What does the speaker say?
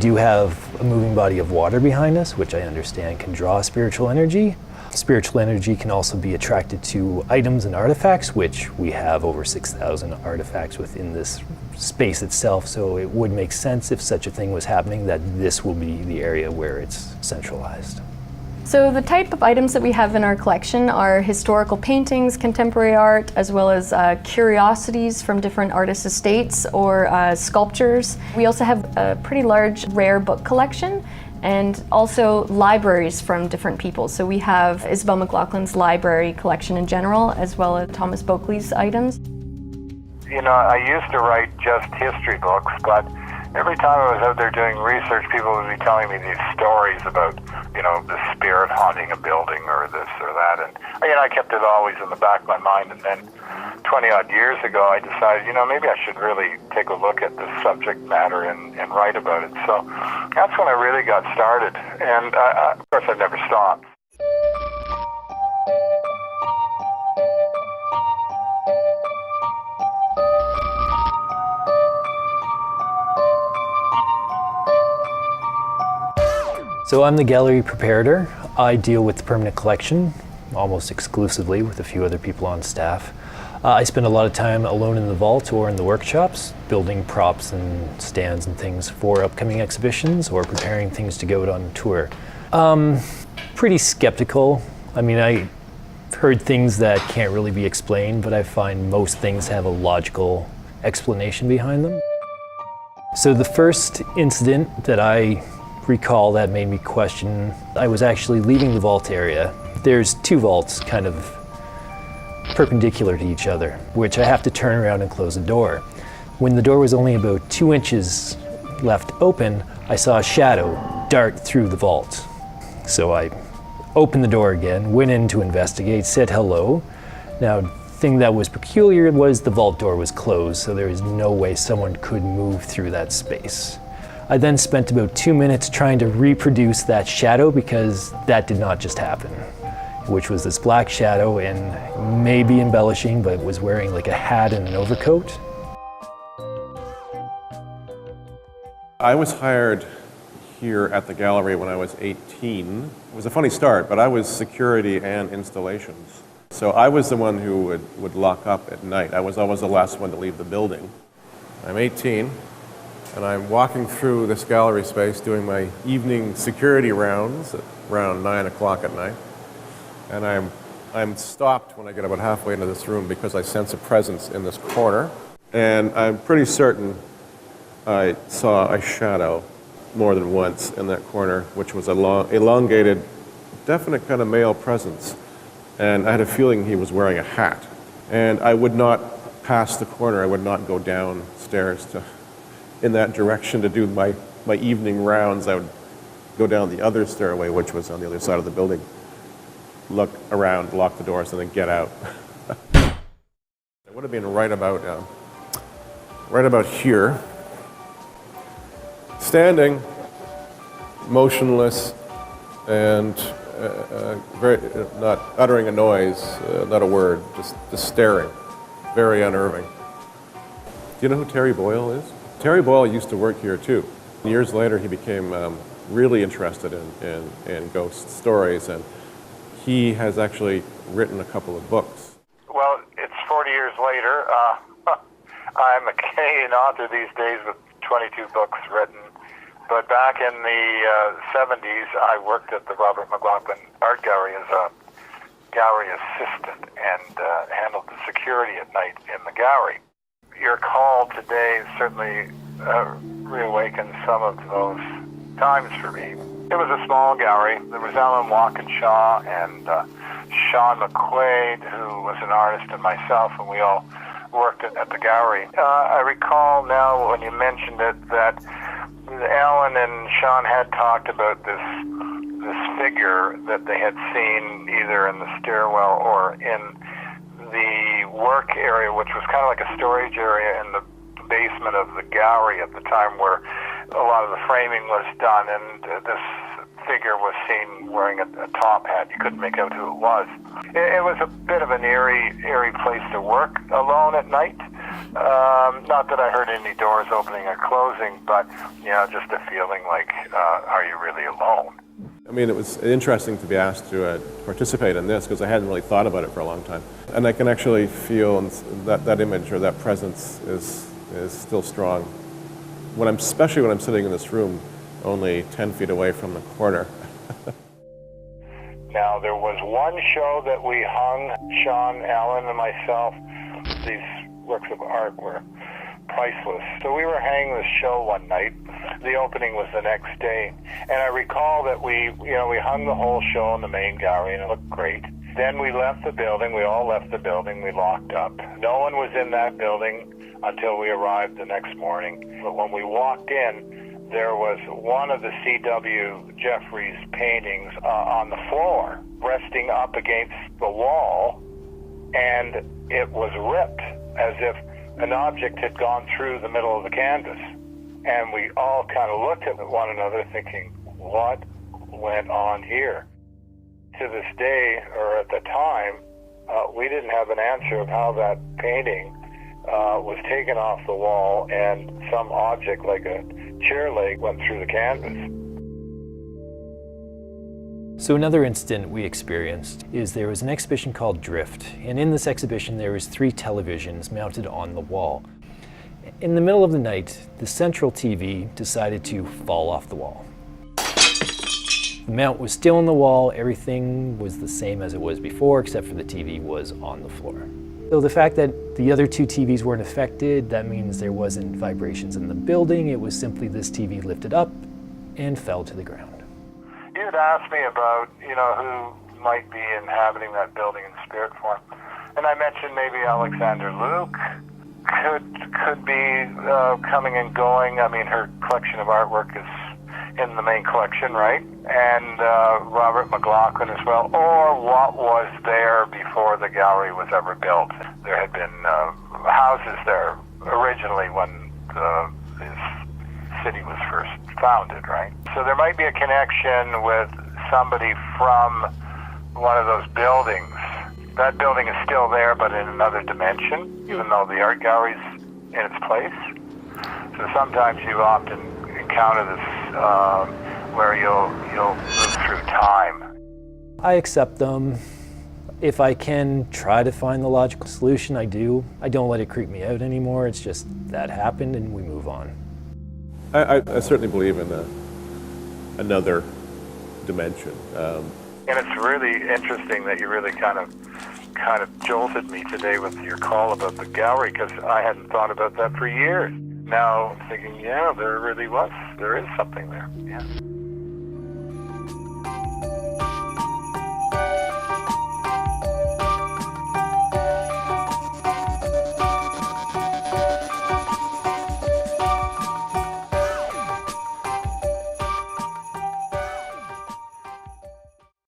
do have a moving body of water behind us, which I understand can draw spiritual energy. Spiritual energy can also be attracted to items and artifacts, which we have over 6,000 artifacts within this space itself, so it would make sense if such a thing was happening that this will be the area where it's centralized. So the type of items that we have in our collection are historical paintings, contemporary art, as well as curiosities from different artists' estates or sculptures. We also have a pretty large rare book collection and also libraries from different people. So we have Isabel McLaughlin's library collection in general, as well as Thomas Boakley's items. You know, I used to write just history books, but every time I was out there doing research, people would be telling me these stories about, you know, the spirit haunting a building or this or that. And, you know, I kept it always in the back of my mind. And then 20-odd years ago, I decided, you know, maybe I should really take a look at the subject matter and write about it. So that's when I really got started. And, of course, I've never stopped. So I'm the gallery preparator. I deal with the permanent collection almost exclusively with a few other people on staff. I spend a lot of time alone in the vault or in the workshops, building props and stands and things for upcoming exhibitions or preparing things to go out on tour. Pretty skeptical. I mean, I heard things that can't really be explained, but I find most things have a logical explanation behind them. So the first incident that I recall that made me question, I was actually leaving the vault area. There's two vaults kind of perpendicular to each other, which I have to turn around and close the door. When the door was only about 2 inches left open, I saw a shadow dart through the vault. So I opened the door again, went in to investigate, said hello. Now, the thing that was peculiar was the vault door was closed, so there was no way someone could move through that space. I then spent about 2 minutes trying to reproduce that shadow because that did not just happen, which was this black shadow and maybe embellishing, but was wearing like a hat and an overcoat. I was hired here at the gallery when I was 18. It was a funny start, but I was security and installations. So I was the one who would lock up at night. I was always the last one to leave the building. I'm 18. And I'm walking through this gallery space doing my evening security rounds at around 9 o'clock at night. And I'm stopped when I get about halfway into this room because I sense a presence in this corner. And I'm pretty certain I saw a shadow more than once in that corner, which was a elongated, definite kind of male presence. And I had a feeling he was wearing a hat. And I would not pass the corner. I would not go downstairs in that direction to do my evening rounds. I would go down the other stairway, which was on the other side of the building, look around, lock the doors, and then get out. It would have been right about here, standing, motionless, and not uttering a noise, not a word, just staring, very unnerving. Do you know who Terry Boyle is? Terry Boyle used to work here too. Years later, he became really interested in ghost stories, and he has actually written a couple of books. Well, it's 40 years later. I'm a Canadian author these days with 22 books written. But back in the 70s, I worked at the Robert McLaughlin Art Gallery as a gallery assistant and handled the security at night in the gallery. Your call today certainly reawakens some of those times for me. It was a small gallery. There was Alan Walkinshaw and Sean McQuaid, who was an artist, and myself, and we all worked at the gallery. I recall now when you mentioned it that Alan and Sean had talked about this figure that they had seen either in the stairwell or in the work area, which was kind of like a storage area in the basement of the gallery at the time where a lot of the framing was done, and this figure was seen wearing a top hat. You couldn't make out who it was. It was a bit of an eerie place to work alone at night, Not that I heard any doors opening or closing, but, just a feeling like, are you really alone? I mean, it was interesting to be asked to participate in this because I hadn't really thought about it for a long time. And I can actually feel that image or that presence is still strong. Especially when I'm sitting in this room only 10 feet away from the corner. Now, there was one show that we hung, Sean, Allen, and myself. These works of art were priceless. So we were hanging this show one night. The opening was the next day. And I recall that we hung the whole show in the main gallery, and it looked great. Then we left the building. We all left the building. We locked up. No one was in that building until we arrived the next morning. But when we walked in, there was one of the C.W. Jeffries paintings on the floor, resting up against the wall, and it was ripped as if an object had gone through the middle of the canvas. And we all kind of looked at one another thinking, what went on here? To this day, or at the time, we didn't have an answer of how that painting was taken off the wall and some object like a chair leg went through the canvas. So another incident we experienced is there was an exhibition called Drift, and in this exhibition there was 3 televisions mounted on the wall. In the middle of the night, the central TV decided to fall off the wall. The mount was still on the wall, everything was the same as it was before, except for the TV was on the floor. So the fact that the other 2 TVs weren't affected, that means there wasn't vibrations in the building, it was simply this TV lifted up and fell to the ground. You had asked me about, who might be inhabiting that building in spirit form. And I mentioned maybe Alexander Luke could be coming and going. I mean, her collection of artwork is in the main collection, right? And Robert McLaughlin as well, or what was there before the gallery was ever built. There had been houses there originally when this city was first founded, right? So there might be a connection with somebody from one of those buildings. That building is still there, but in another dimension, even though the art gallery's in its place. So sometimes you often encounter this where you'll move through time. I accept them. If I can try to find the logical solution, I do. I don't let it creep me out anymore. It's just that happened and we move on. I certainly believe in another dimension. And it's really interesting that you really kind of jolted me today with your call about the gallery, because I hadn't thought about that for years. Now I'm thinking, yeah, there is something there. Yeah.